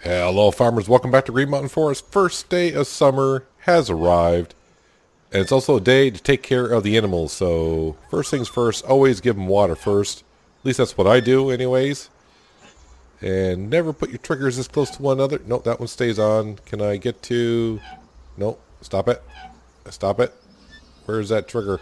Hello farmers, welcome back to Green Mountain Forest. First day of summer has arrived, and it's also a day to take care of the animals. So first things first, always give them water first. At least that's what I do anyways. And never put your triggers this close to one another. Nope, that one stays on. Can I get to... Nope, stop it. Stop it. Where's that trigger?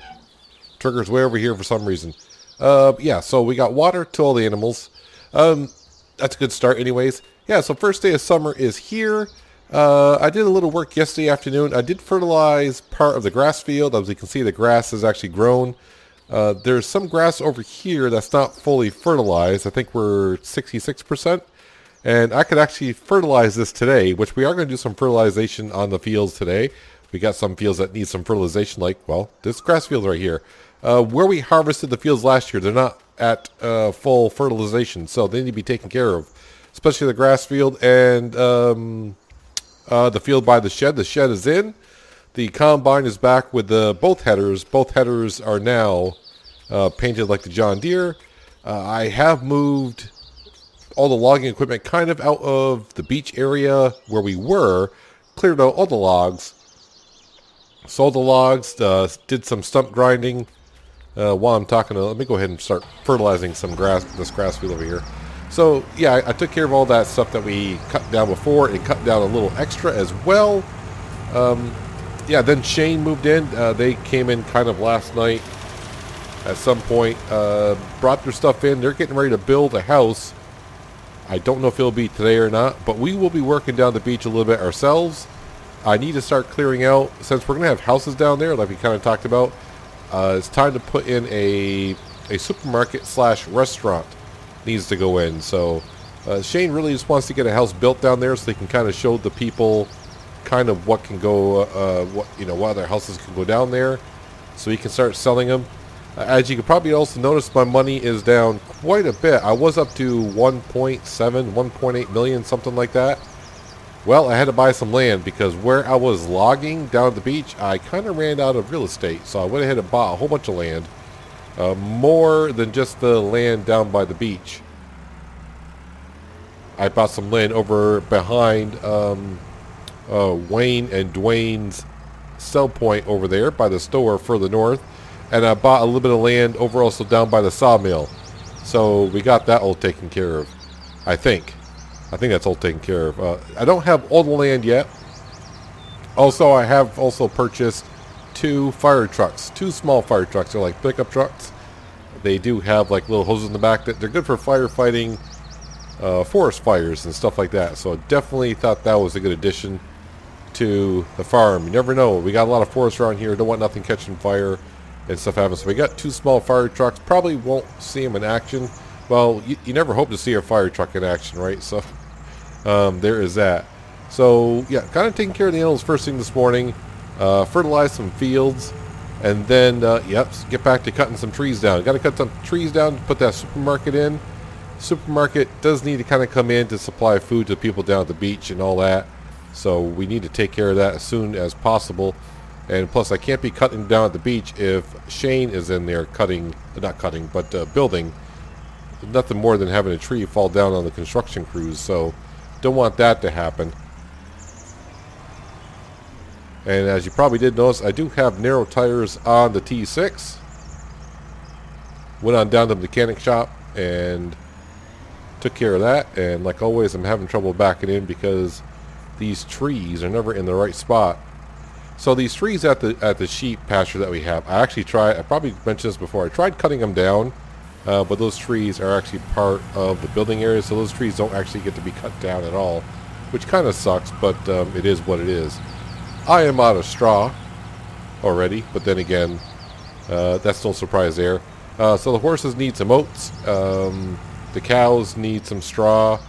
Trigger's way over here for some reason. Yeah, so we got water to all the animals. That's a good start anyways. Yeah, so first day of summer is here. I did a little work yesterday afternoon. I did fertilize part of the grass field. As you can see, the grass has actually grown. There's some grass over here that's not fully fertilized. I think we're 66%. And I could actually fertilize this today, which we are going to do some fertilization on the fields today. We got some fields that need some fertilization, like, well, this grass field right here. Where we harvested the fields last year, they're not at full fertilization, so they need to be taken care of. Especially the grass field and the field by the shed. The shed is in. The combine is back with both headers. Both headers are now painted like the John Deere. I have moved all the logging equipment kind of out of the beach area where we were. Cleared out all the logs. Sold the logs. Did some stump grinding. While I'm talking, let me go ahead and start fertilizing some grass. This grass field over here. So, yeah, I took care of all that stuff that we cut down before and cut down a little extra as well. Yeah, then Shane moved in. They came in kind of last night at some point. Brought their stuff in. They're getting ready to build a house. I don't know if it'll be today or not, but we will be working down the beach a little bit ourselves. I need to start clearing out, since we're going to have houses down there, like we kind of talked about. It's time to put in a supermarket slash restaurant. Needs to go in. So Shane really just wants to get a house built down there so they can kind of show the people kind of what can go, what other houses can go down there, so he can start selling them. As you can probably also notice, my money is down quite a bit. I was up to 1.7, 1.8 million, something like that. Well, I had to buy some land because where I was logging down at the beach, I kind of ran out of real estate. So I went ahead and bought a whole bunch of land. More than just the land down by the beach. I bought some land over behind Wayne and Dwayne's sell point over there by the store further north. And I bought a little bit of land over also down by the sawmill. So we got that all taken care of. I think that's all taken care of. I don't have all the land yet. Also, I have also purchased two fire trucks, two small fire trucks. They're like pickup trucks. They do have like little hoses in the back that they're good for firefighting forest fires and stuff like that. So definitely thought that was a good addition to the farm. You never know. We got a lot of forest around here. Don't want nothing catching fire and stuff happening. So we got two small fire trucks. Probably won't see them in action. Well, you never hope to see a fire truck in action, right? So there is that. So yeah, kind of taking care of the animals first thing this morning. Fertilize some fields, and then get back to cutting some trees down. Got to cut some trees down to put that supermarket in. Supermarket does need to kind of come in to supply food to people down at the beach and all that, so we need to take care of that as soon as possible. And plus, I can't be cutting down at the beach if Shane is in there building. Nothing more than having a tree fall down on the construction crews, so don't want that to happen. And as you probably did notice, I do have narrow tires on the T6. Went on down to the mechanic shop and took care of that. And like always, I'm having trouble backing in because these trees are never in the right spot. So these trees at the sheep pasture that we have, I probably mentioned this before, I tried cutting them down, but those trees are actually part of the building area, so those trees don't actually get to be cut down at all, which kind of sucks, but it is what it is. I am out of straw already, but then again, that's no surprise there. So the horses need some oats. The cows need some straw.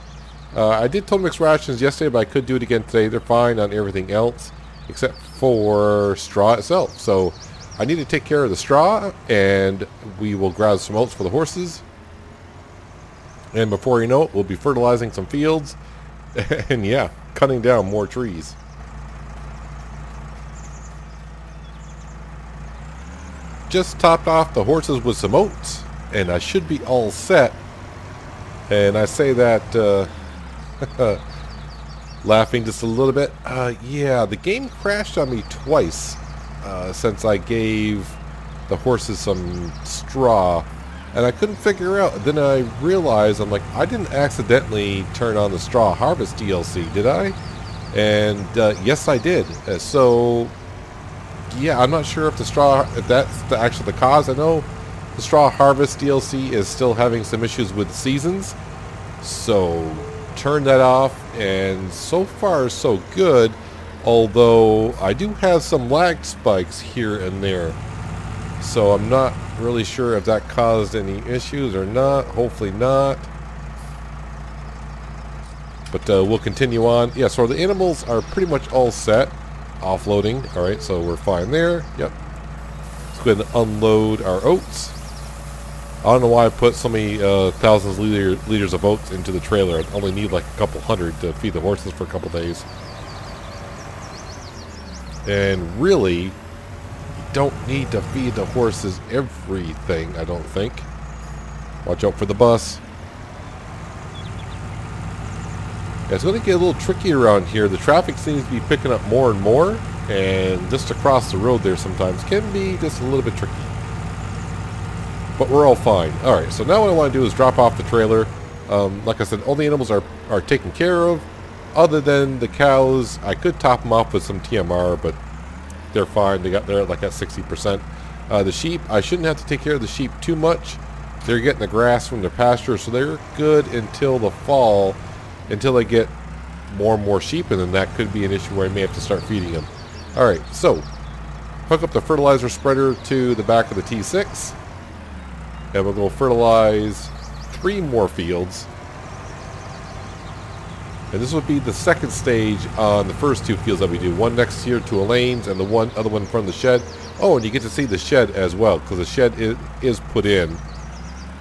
I did total mix rations yesterday, but I could do it again today. They're fine on everything else except for straw itself. So I need to take care of the straw, and we will grab some oats for the horses. And before you know it, we'll be fertilizing some fields and yeah, cutting down more trees. Just topped off the horses with some oats, and I should be all set. And I say that laughing just a little bit. Yeah, the game crashed on me twice since I gave the horses some straw, and I couldn't figure out. Then I realized, I'm like, I didn't accidentally turn on the Straw Harvest DLC, did I? And yes, I did. So yeah, I'm not sure if if that's actually the cause. I know the Straw Harvest DLC is still having some issues with seasons, so turn that off, and so far so good, although I do have some lag spikes here and there, so I'm not really sure if that caused any issues or not. Hopefully not, but we'll continue on. Yeah, so the animals are pretty much all set. Offloading. Alright, so we're fine there. Yep. Let's go ahead and unload our oats. I don't know why I put so many thousands of liters of oats into the trailer. I only need like a couple hundred to feed the horses for a couple days. And really, you don't need to feed the horses everything, I don't think. Watch out for the bus. Yeah, it's going to get a little tricky around here. The traffic seems to be picking up more and more, and just across the road there sometimes can be just a little bit tricky. But we're all fine. Alright, so now what I want to do is drop off the trailer. Like I said, all the animals are taken care of, other than the cows. I could top them off with some TMR, but they're fine. They're like at 60%. The sheep, I shouldn't have to take care of the sheep too much. They're getting the grass from their pasture, so they're good until the fall, until they get more and more sheep, and then that could be an issue where I may have to start feeding them. Alright, so hook up the fertilizer spreader to the back of the T6, and we'll go fertilize 3 more fields. And this would be the second stage on the first 2 fields that we do. One next here to Elaine's, and the other one in front of the shed. Oh, and you get to see the shed as well, because the shed is put in.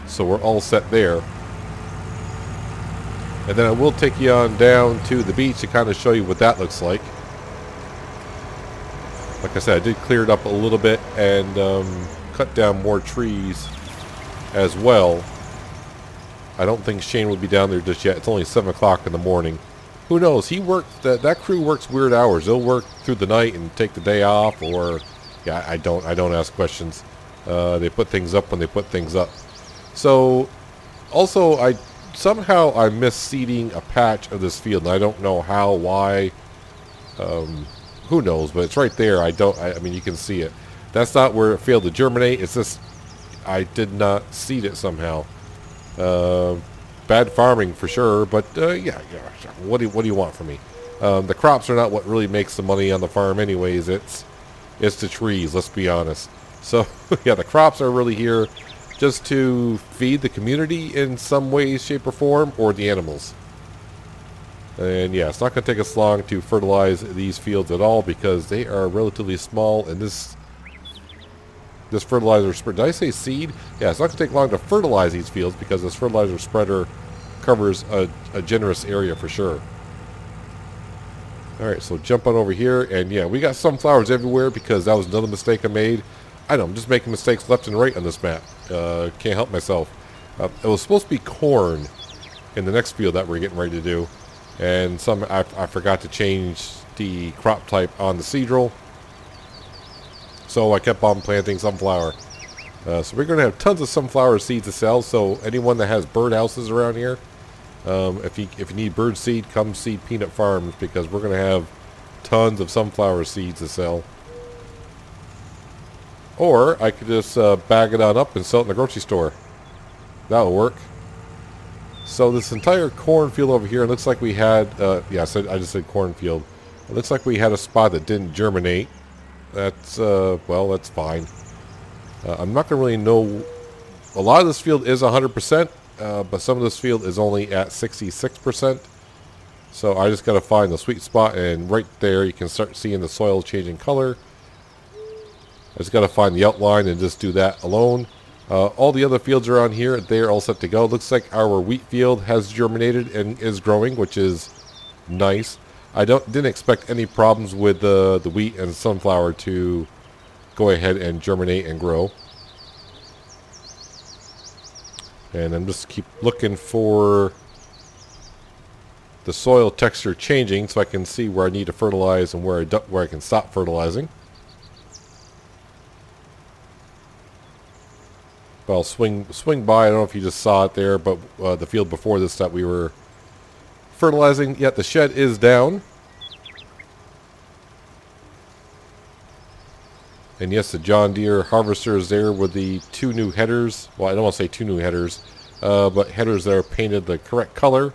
So we're all set there. And then I will take you on down to the beach to kind of show you what that looks like. Like I said, I did clear it up a little bit and cut down more trees as well. I don't think Shane will be down there just yet. It's only 7 o'clock in the morning. Who knows? He works. That crew works weird hours. They'll work through the night and take the day off, or yeah, I don't ask questions. They put things up when they put things up. So also somehow I missed seeding a patch of this field, and I don't know how, why. Who knows? But it's right there. I mean, you can see it. That's not where it failed to germinate. It's just I did not seed it somehow. Bad farming for sure, but yeah. What do you want from me? The crops are not what really makes the money on the farm, anyways. It's the trees. Let's be honest. So yeah, the crops are really here just to feed the community in some way, shape, or form, or the animals. And yeah, it's not going to take us long to fertilize these fields at all because they are relatively small, and this fertilizer spreader, did I say seed? Yeah, it's not going to take long to fertilize these fields because this fertilizer spreader covers a generous area for sure. Alright, so jump on over here, and yeah, we got sunflowers everywhere because that was another mistake I made. I know, I'm just making mistakes left and right on this map. Can't help myself. It was supposed to be corn in the next field that we're getting ready to do, and I forgot to change the crop type on the seedrill. So I kept on planting sunflower. So we're going to have tons of sunflower seeds to sell. So anyone that has bird houses around here, if you need bird seed, come see Peanut Farms, because we're going to have tons of sunflower seeds to sell. Or I could just bag it on up and sell it in the grocery store. That'll work. So this entire cornfield over here, it looks like we had, yeah, I just said cornfield. It looks like we had a spot that didn't germinate. That's, well, that's fine. I'm not going to really know. A lot of this field is 100%, but some of this field is only at 66%. So I just got to find the sweet spot, and right there you can start seeing the soil changing color. I just got to find the outline and just do that alone. All the other fields around here, they're all set to go. Looks like our wheat field has germinated and is growing, which is nice. I didn't expect any problems with the wheat and sunflower to go ahead and germinate and grow. And I'm just keep looking for the soil texture changing so I can see where I need to fertilize and where I can stop fertilizing. But I'll swing by. I don't know if you just saw it there, but the field before this that we were fertilizing. Yet the shed is down. And yes, the John Deere harvester is there with the 2 new headers. Well, I don't want to say 2 new headers, but headers that are painted the correct color.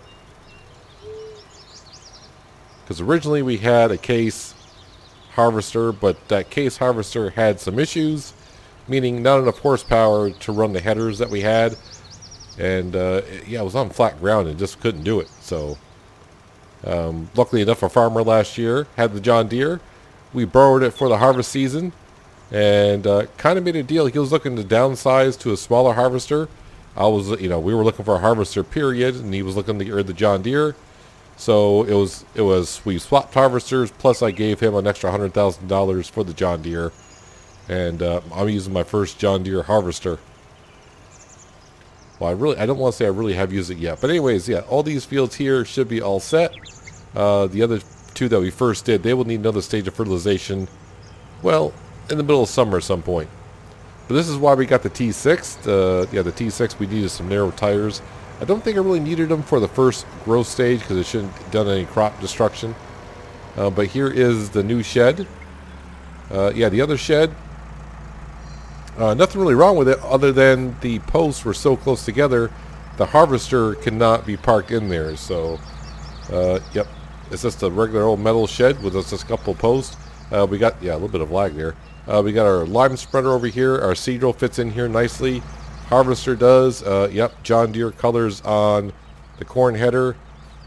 Because originally we had a Case harvester, but that Case harvester had some issues, meaning not enough horsepower to run the headers that we had. And yeah, it was on flat ground and just couldn't do it. So luckily enough, a farmer last year had the John Deere. We borrowed it for the harvest season and kind of made a deal. He was looking to downsize to a smaller harvester. I was, we were looking for a harvester period, and he was looking to get rid of the John Deere. So we swapped harvesters, plus I gave him an extra $100,000 for the John Deere. And I'm using my first John Deere harvester. Well, I don't want to say I really have used it yet. But anyways, yeah, all these fields here should be all set. The other 2 that we first did, they will need another stage of fertilization, well, in the middle of summer at some point. But this is why we got the T6. The T6, we needed some narrow tires. I don't think I really needed them for the first growth stage because it shouldn't have done any crop destruction. But here is the new shed. Yeah, the other shed, nothing really wrong with it other than the posts were so close together, the harvester cannot be parked in there. So, yep, it's just a regular old metal shed with just a couple posts. We got, yeah, a little bit of lag there. We got our lime spreader over here. Our seed drill fits in here nicely. Harvester does. Yep, John Deere colors on the corn header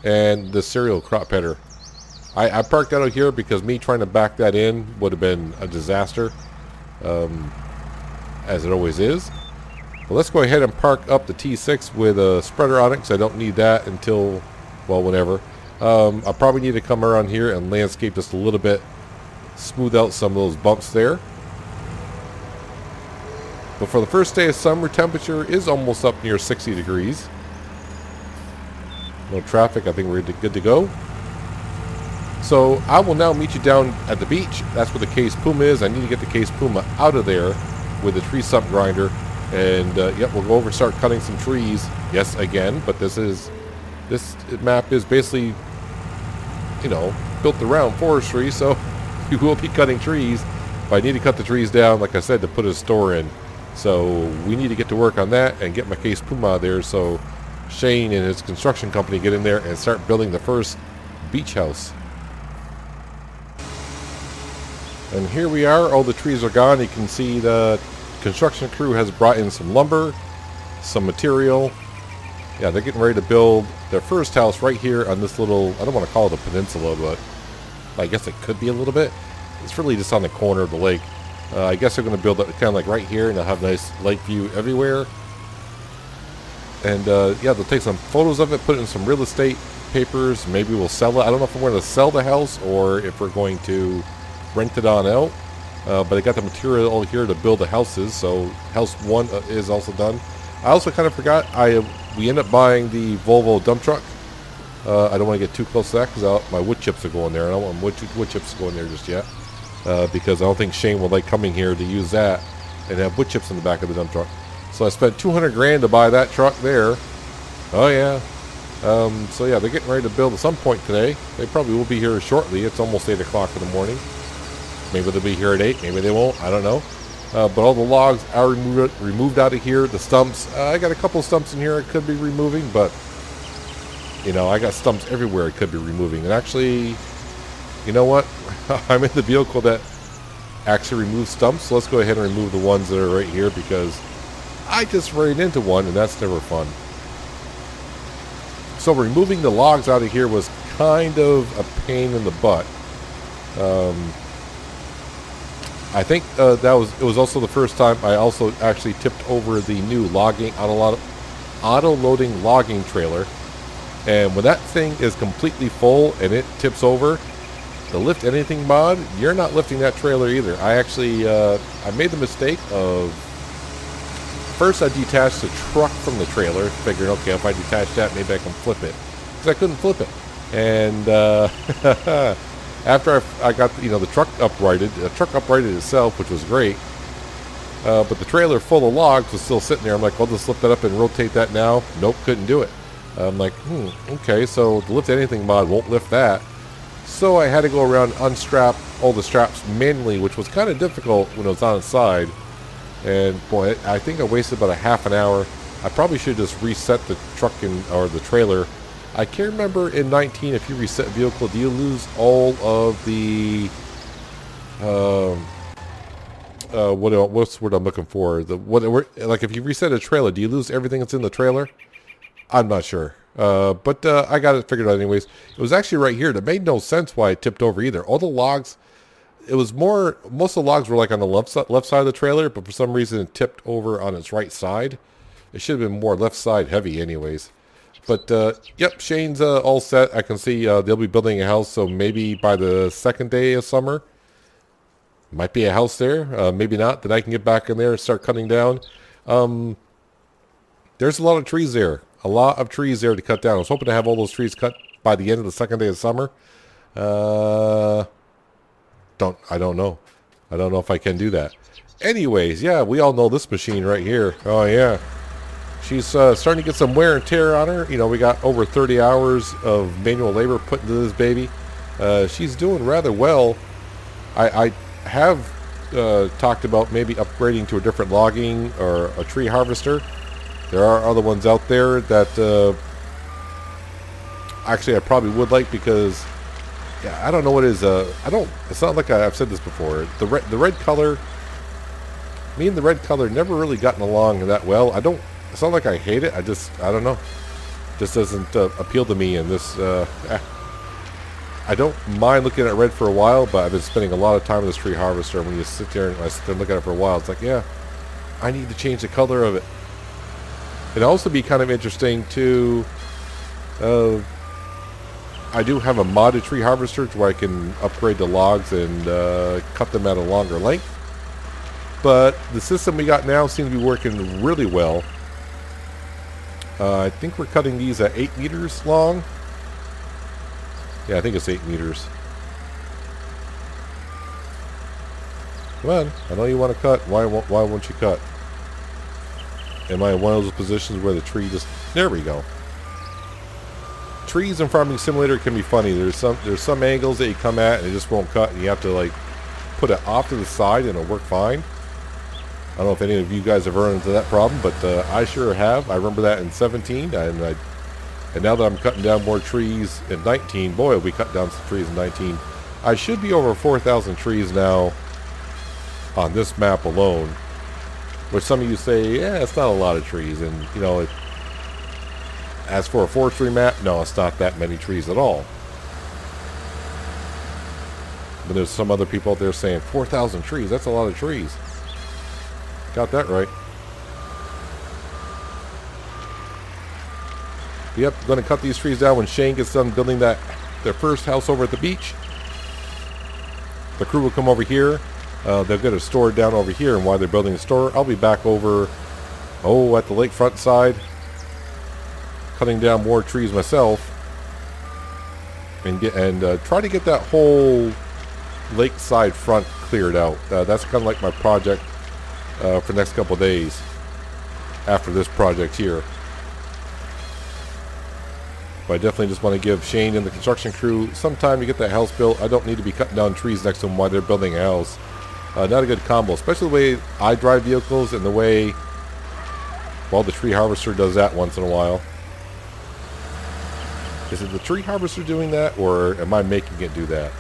and the cereal crop header. I parked that out here because me trying to back that in would have been a disaster, as it always is. But let's go ahead and park up the T6 with a spreader on it because I don't need that until, well, whenever. I'll probably need to come around here and landscape just a little bit, smooth out some of those bumps there. But for the first day of summer, temperature is almost up near 60 degrees. No traffic. I think we're good to go. So I will now meet you down at the beach. That's where the Case Puma is. I need to get the Case Puma out of there with the tree stump grinder. And yep, we'll go over and start cutting some trees. Yes, again, but this map is basically, built around forestry, so we will be cutting trees. But I need to cut the trees down, like I said, to put a store in. So we need to get to work on that and get my Case Puma out there so Shane and his construction company get in there and start building the first beach house. And here we are. All the trees are gone. You can see the construction crew has brought in some lumber, some material. Yeah, they're getting ready to build their first house right here on this little, I don't want to call it a peninsula, but I guess it could be a little bit. It's really just on the corner of the lake. I guess they're going to build it kind of like right here, and they'll have a nice lake view everywhere. And yeah, they'll take some photos of it, put it in some real estate papers. Maybe we'll sell it. I don't know if we're going to sell the house or if we're going to rent it on out. But I got the material all here to build the houses. So house 1 is also done. I also kind of forgot, we ended up buying the Volvo dump truck. I don't want to get too close to that because my wood chips are going there. I don't want wood chips going there just yet. Because I don't think Shane would like coming here to use that and have wood chips in the back of the dump truck. So I spent $200,000 to buy that truck there. Oh yeah. So yeah, they're getting ready to build at some point today. They probably will be here shortly. It's almost 8 o'clock in the morning. Maybe they'll be here at 8. Maybe they won't. I don't know. But all the logs are removed out of here. The stumps. I got a couple of stumps in here I could be removing, but I got stumps everywhere I could be removing. And actually, you know what? I'm in the vehicle that actually removes stumps. So let's go ahead and remove the ones that are right here because I just ran into one and that's never fun. So removing the logs out of here was kind of a pain in the butt. I think it was also the first time I also actually tipped over the new auto-loading logging trailer. And when that thing is completely full and it tips over, the lift anything mod, you're not lifting that trailer either. I actually, I made the mistake of, first I detached the truck from the trailer, figuring, okay, if I detach that, maybe I can flip it. Because I couldn't flip it. And after I got the truck uprighted, itself, which was great. But the trailer full of logs was still sitting there. I'm like, I'll just lift that up and rotate that now. Nope, couldn't do it. I'm like, okay, so the lift anything mod won't lift that. So I had to go around, unstrap all the straps manually, which was kind of difficult when it was on its side. And boy, I think I wasted about a half an hour. I probably should just reset the truck or the trailer. I can't remember in 19 if you reset vehicle, do you lose all of the what's the word I'm looking for? Like if you reset a trailer, do you lose everything that's in the trailer? I'm not sure. But I got it figured out anyways. It was actually right here. That made no sense why it tipped over either. All the logs, it was most of the logs were like on the left side of the trailer, but for some reason it tipped over on its right side. It should have been more left side heavy anyways. But yep, Shane's all set. I can see they'll be building a house, so maybe by the second day of summer, might be a house there. Maybe not. Then I can get back in there and start cutting down. There's a lot of trees there. A lot of trees there to cut down. I was hoping to have all those trees cut by the end of the second day of summer. I don't know. I don't know if I can do that. Anyways, yeah, we all know this machine right here. Oh, yeah. She's starting to get some wear and tear on her. You know, we got over 30 hours of manual labor put into this baby. She's doing rather well. I have talked about maybe upgrading to a different logging or a tree harvester. There are other ones out there that actually I probably would like because, yeah, I don't know what it is. It's not like I've said this before. The red color, me and the red color never really gotten along that well. It's not like I hate it. I don't know. It just doesn't appeal to me. And this, I don't mind looking at red for a while, but I've been spending a lot of time with this tree harvester. When you sit there and look at it for a while, it's like, yeah, I need to change the color of it. It'd also be kind of interesting to, I do have a modded tree harvester to where I can upgrade the logs and cut them at a longer length. But the system we got now seems to be working really well. I think we're cutting these at 8 meters long. Yeah, I think it's 8 meters. Come on, I know you want to cut. Why won't you cut? Am I in one of those positions where the tree just... There we go. Trees in Farming Simulator can be funny. There's some angles that you come at and it just won't cut, and you have to like put it off to the side and it'll work fine. I don't know if any of you guys have run into that problem, but I sure have. I remember that in 17, and now that I'm cutting down more trees in 19, boy, we cut down some trees in 19. I should be over 4,000 trees now on this map alone. Which some of you say, yeah, it's not a lot of trees. And, you know, as for a forestry map, no, it's not that many trees at all. But there's some other people out there saying, 4,000 trees, that's a lot of trees. Got that right. Yep, going to cut these trees down when Shane gets done building their first house over at the beach. The crew will come over here. They'll get a store down over here, and while they're building a store, I'll be back over, at the lakefront side, cutting down more trees myself, and try to get that whole lakeside front cleared out. That's kind of like my project for the next couple of days after this project here. But I definitely just want to give Shane and the construction crew some time to get that house built. I don't need to be cutting down trees next to them while they're building a house. Not a good combo, especially the way I drive vehicles and the way, well, the tree harvester does that once in a while. Is it the tree harvester doing that, or am I making it do that?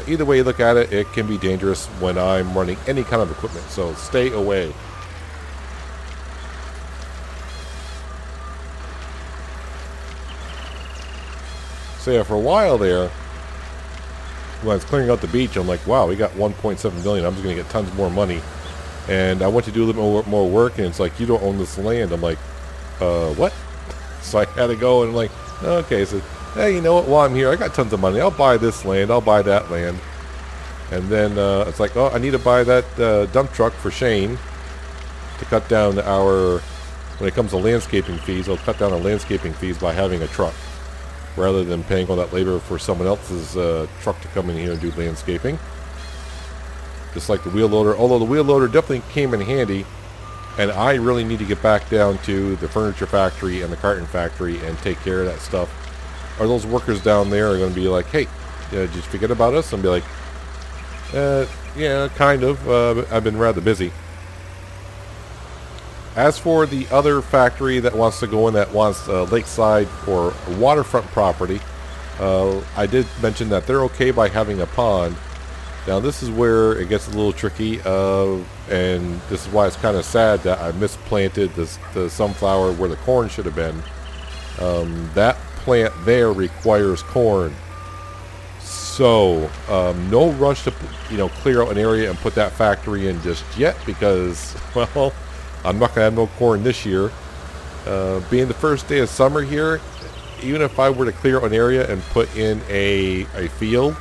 Either way you look at it, it can be dangerous when I'm running any kind of equipment, so stay away. So yeah, for a while there, when I was clearing out the beach, I'm like, wow, we got 1.7 million. I'm just going to get tons more money. And I went to do a little more work, and it's like, you don't own this land. I'm like, what? So I had to go, and I'm like, okay. So, hey, you know what? While I'm here, I got tons of money. I'll buy this land. I'll buy that land. And then it's like, oh, I need to buy that dump truck for Shane to cut down when it comes to landscaping fees, I'll cut down our landscaping fees by having a truck. rather than paying all that labor for someone else's truck to come in here and do landscaping. Just like the wheel loader, although the wheel loader definitely came in handy, and I really need to get back down to the furniture factory and the carton factory and take care of that stuff. Or those workers down there are going to be like, hey, did you forget about us? And be like, yeah, kind of. I've been rather busy. As for the other factory that wants to go in, that wants lakeside or waterfront property, I did mention that they're okay by having a pond. Now this is where it gets a little tricky, and this is why it's kind of sad that I misplanted the sunflower where the corn should have been. That plant there requires corn. So, no rush to, clear out an area and put that factory in just yet, because, well, I'm not going to have no corn this year. Being the first day of summer here, even if I were to clear out an area and put in a field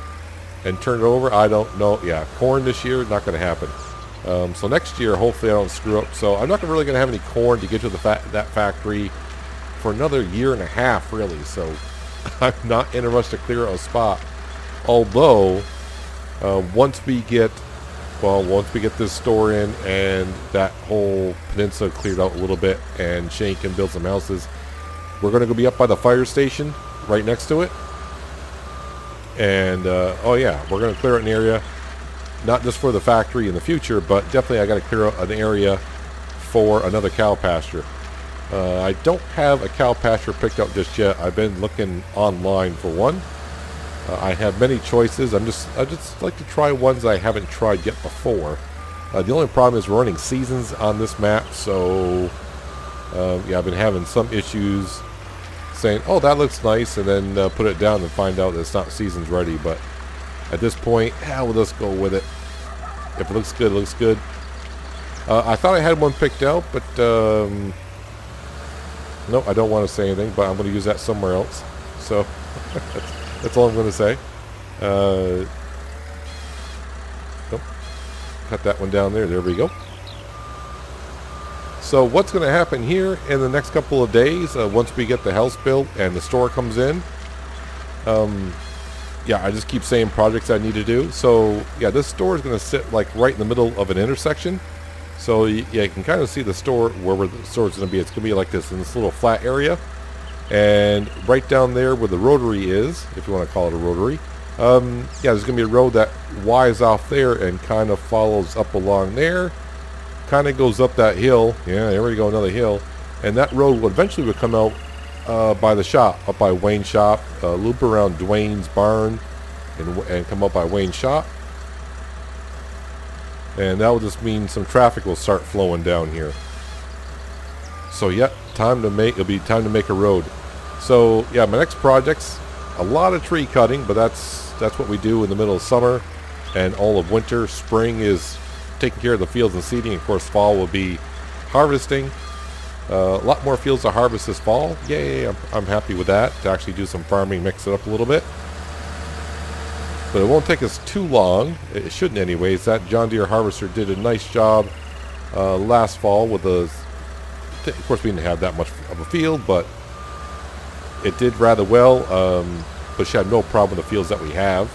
and turn it over, I don't know. Yeah, corn this year, not going to happen. So next year, hopefully I don't screw up. So I'm not really going to have any corn to get to that factory for another year and a half, really. So I'm not in a rush to clear out a spot. Although, once we get this store in and that whole peninsula cleared out a little bit and Shane can build some houses, we're going to go be up by the fire station right next to it. And, oh yeah, we're going to clear out an area, not just for the factory in the future, but definitely I got to clear out an area for another cow pasture. I don't have a cow pasture picked out just yet. I've been looking online for one. I have many choices. I just like to try ones I haven't tried yet before. The only problem is we're running seasons on this map, so yeah, I've been having some issues saying, oh, that looks nice, and then put it down and find out that it's not seasons ready. But at this point, we'll just go with it. If it looks good, it looks good. I thought I had one picked out, but no, I don't want to say anything, but I'm going to use that somewhere else. So that's all I'm going to say. Nope. Cut that one down there. There we go. So what's going to happen here in the next couple of days, once we get the house built and the store comes in, yeah, I just keep saying projects I need to do. So yeah, this store is going to sit like right in the middle of an intersection. So yeah, you can kind of see the store, where the store is going to be. It's going to be like this, in this little flat area. And right down there where the rotary is, if you want to call it a rotary, yeah, there's going to be a road that winds off there and kind of follows up along there. Kind of goes up that hill. Yeah, there we go, another hill. And that road will eventually come out by the shop, up by Wayne's shop, loop around Dwayne's barn, and come up by Wayne's shop. And that will just mean some traffic will start flowing down here. So yeah, it'll be time to make a road. So yeah, my next project's a lot of tree cutting, but that's what we do in the middle of summer and all of winter. Spring is taking care of the fields and seeding. Of course, fall will be harvesting. A lot more fields to harvest this fall. Yay, I'm happy with that, to actually do some farming, mix it up a little bit. But it won't take us too long. It shouldn't anyways. That John Deere harvester did a nice job last fall with the... Of course, we didn't have that much of a field, but it did rather well. But she had no problem with the fields that we have.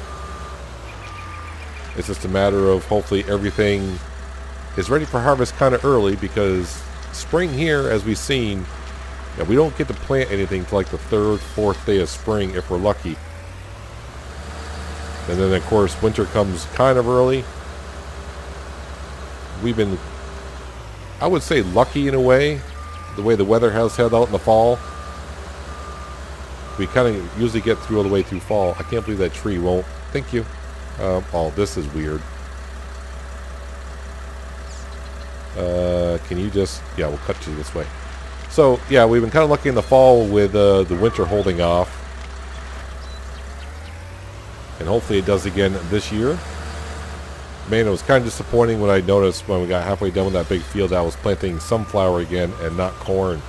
It's just a matter of hopefully everything is ready for harvest kind of early, because spring here, as we've seen, yeah, we don't get to plant anything till like the 3rd, 4th day of spring if we're lucky. And then, of course, winter comes kind of early. We've been, I would say, lucky in a way, the way the weather has held out in the fall. We kind of usually get through all the way through fall. I can't believe that tree won't. Thank you. Oh, this is weird. Can you just... Yeah, we'll cut you this way. So, yeah, we've been kind of lucky in the fall with the winter holding off. And hopefully it does again this year. Man, it was kind of disappointing when I noticed when we got halfway done with that big field that I was planting sunflower again and not corn.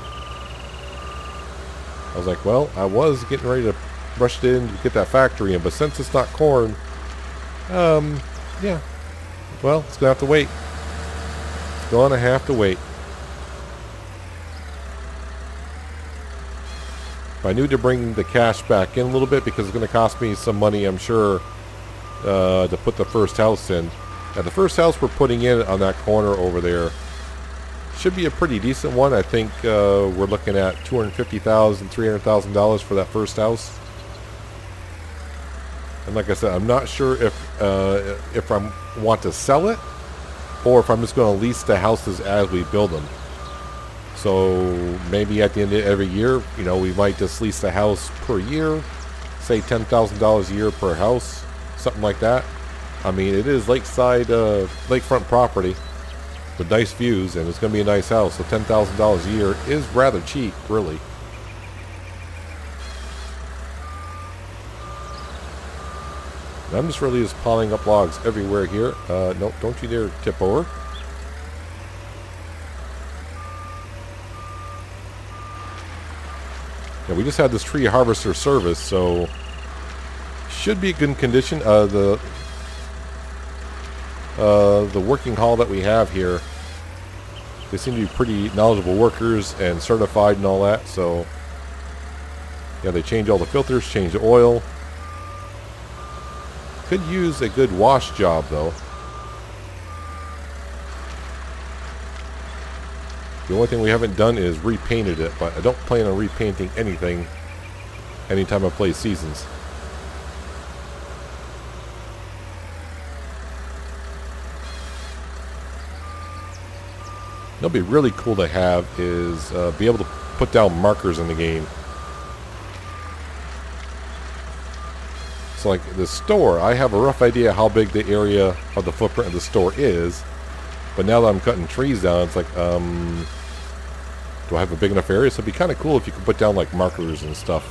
I was like, well, I was getting ready to rush it in to get that factory in, but since it's not corn, yeah, well, it's gonna have to wait. It's gonna have to wait. But I need to bring the cash back in a little bit because it's going to cost me some money, I'm sure, to put the first house in. Now, the first house we're putting in on that corner over there should be a pretty decent one. I think we're looking at $250,000, $300,000 for that first house. And like I said, I'm not sure if I want to sell it or if I'm just going to lease the houses as we build them. So maybe at the end of every year, you know, we might just lease the house per year, say $10,000 a year per house, something like that. I mean, it is lakeside, lakefront property with nice views, and it's going to be a nice house. So $10,000 a year is rather cheap, really. And I'm just really just piling up logs everywhere here. No, don't you dare tip over. Yeah, we just had this tree harvester service, so should be in good condition. The working hall that we have here, they seem to be pretty knowledgeable workers and certified and all that. So yeah, they change all the filters, change the oil. Could use a good wash job though. The only thing we haven't done is repainted it, but I don't plan on repainting anything anytime I play Seasons. What'll be really cool to have is be able to put down markers in the game. So like the store, I have a rough idea how big the area of the footprint of the store is, but now that I'm cutting trees down, it's like, do I have a big enough area? So it'd be kind of cool if you could put down like markers and stuff.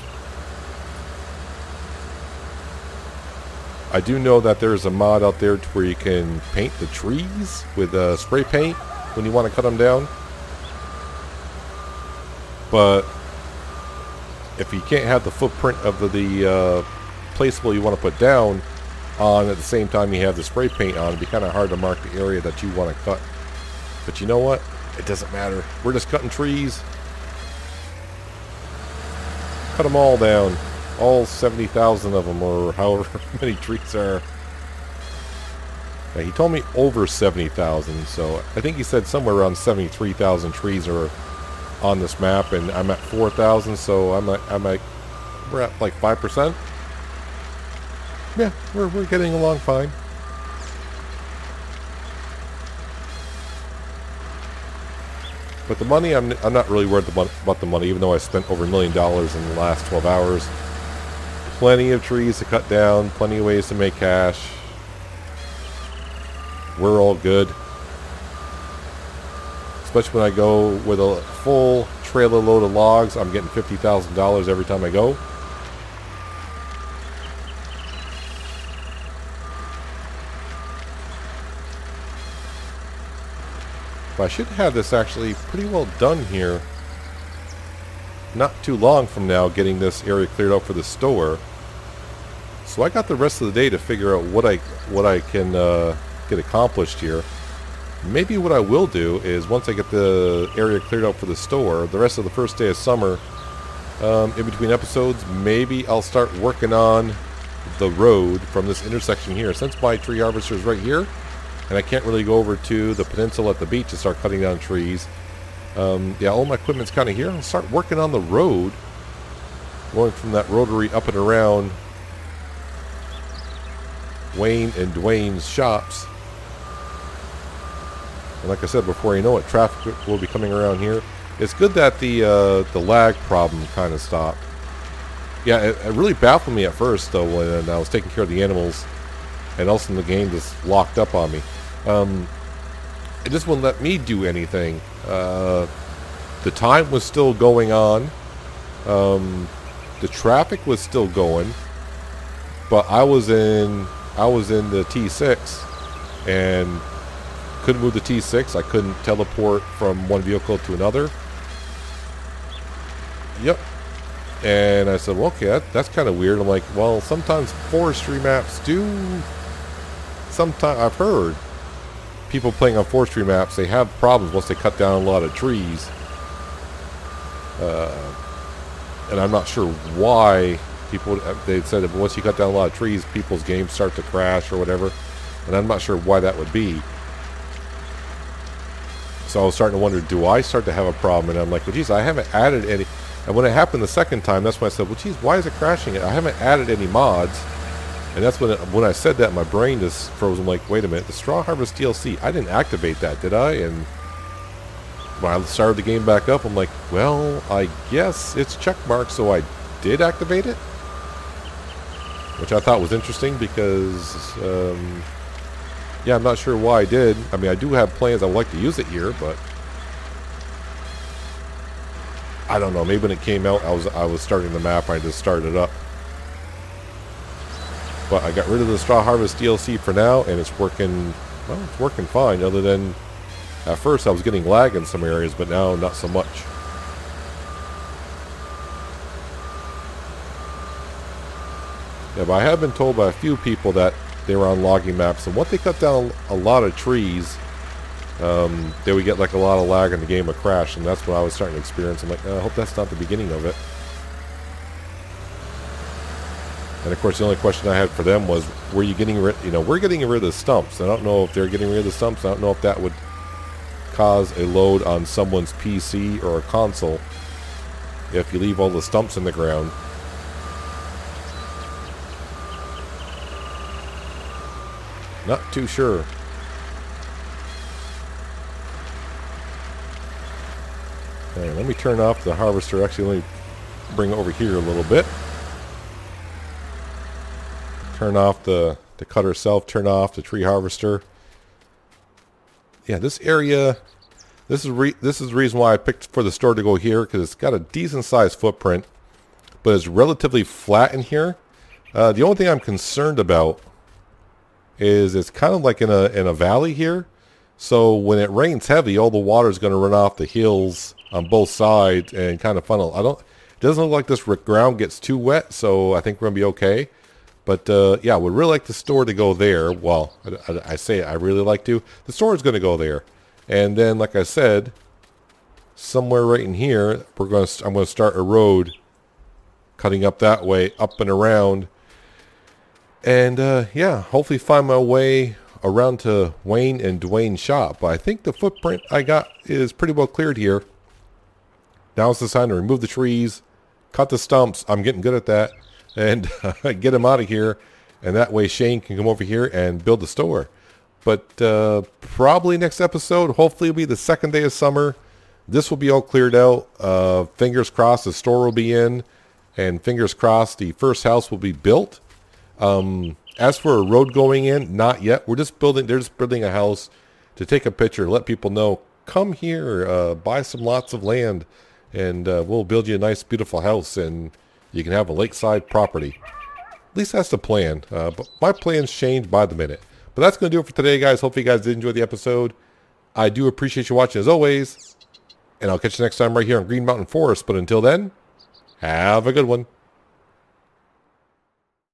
I do know that there's a mod out there to where you can paint the trees with spray paint when you want to cut them down. But if you can't have the footprint of the placeable you want to put down on at the same time you have the spray paint on, it'd be kind of hard to mark the area that you want to cut. But you know what? It doesn't matter. We're just cutting trees. Cut them all down. All 70,000 of them, or however many trees are. Yeah, he told me over 70,000, so I think he said somewhere around 73,000 trees are on this map, and I'm at 4,000, so we're at like 5%. Yeah, we're getting along fine. But the money, I'm not really worried about the money, even though I spent over $1 million in the last 12 hours. Plenty of trees to cut down, plenty of ways to make cash. We're all good. Especially when I go with a full trailer load of logs, I'm getting $50,000 every time I go. But I should have this actually pretty well done here. Not too long from now, getting this area cleared out for the store. So I got the rest of the day to figure out what I can get accomplished here. Maybe what I will do is once I get the area cleared out for the store, the rest of the first day of summer, in between episodes, maybe I'll start working on the road from this intersection here. Since my tree harvester is right here, and I can't really go over to the peninsula at the beach to start cutting down trees. Yeah, all my equipment's kind of here. I'll start working on the road, going from that rotary up and around Wayne and Dwayne's shops. And like I said before, you know it, traffic will be coming around here. It's good that the lag problem kind of stopped. Yeah, it really baffled me at first though when I was taking care of the animals, and all of a sudden the game just locked up on me. It just wouldn't let me do anything. The time was still going on. The traffic was still going, but I was in the T6 and couldn't move the T6. I couldn't teleport from one vehicle to another. Yep. And I said, well, okay, that's kind of weird. I'm like, well, sometimes forestry maps do. Sometimes I've heard people playing on forestry maps, they have problems once they cut down a lot of trees. And I'm not sure why people, they said that once you cut down a lot of trees, people's games start to crash or whatever. And I'm not sure why that would be. So I was starting to wonder, do I start to have a problem? And I'm like, well, geez, I haven't added any. And when it happened the second time, that's when I said, well, geez, why is it crashing? I haven't added any mods. And that's when I said that, my brain just froze. I'm like, wait a minute, the Straw Harvest DLC, I didn't activate that, did I? And when I started the game back up, I'm like, well, I guess it's checkmarked, so I did activate it. Which I thought was interesting because, yeah, I'm not sure why I did. I mean, I do have plans. I would like to use it here, but I don't know. Maybe when it came out, I was starting the map. I just started it up. But I got rid of the Straw Harvest DLC for now, and it's working. Well, it's working fine. Other than at first I was getting lag in some areas, but now not so much. Yeah, but I have been told by a few people that they were on logging maps, and once they cut down a lot of trees, they would get like a lot of lag in the game, a crash, and that's what I was starting to experience. I'm like, I hope that's not the beginning of it. And of course, the only question I had for them was, were you getting rid? You know, we're getting rid of the stumps. I don't know if they're getting rid of the stumps. I don't know if that would cause a load on someone's PC or a console if you leave all the stumps in the ground. Not too sure. Right, let me turn off the harvester. Actually, let me bring it over here a little bit. Turn off the cutter itself. Turn off the tree harvester. Yeah, this area. This is the reason why I picked for the store to go here, because it's got a decent sized footprint, but it's relatively flat in here. The only thing I'm concerned about is it's kind of like in a valley here. So when it rains heavy, all the water is going to run off the hills on both sides and kind of funnel. It doesn't look like this ground gets too wet, so I think we're going to be okay. But yeah, I would really like the store to go there. Well, I say I really like to. The store is going to go there. And then, like I said, somewhere right in here, I'm going to start a road cutting up that way, up and around. And yeah, hopefully find my way around to Wayne and Dwayne's shop. But I think the footprint I got is pretty well cleared here. Now it's the time to remove the trees, cut the stumps. I'm getting good at that. And get him out of here. And that way Shane can come over here and build the store. But probably next episode, hopefully it'll be the second day of summer. This will be all cleared out. Fingers crossed the store will be in. And fingers crossed the first house will be built. As for a road going in, not yet. They're just building a house to take a picture, let people know, come here, buy some lots of land, and we'll build you a nice, beautiful house, and you can have a lakeside property. At least that's the plan. But my plans change by the minute. But that's going to do it for today, guys. Hopefully you guys did enjoy the episode. I do appreciate you watching as always. And I'll catch you next time right here on Green Mountain Forest. But until then, have a good one.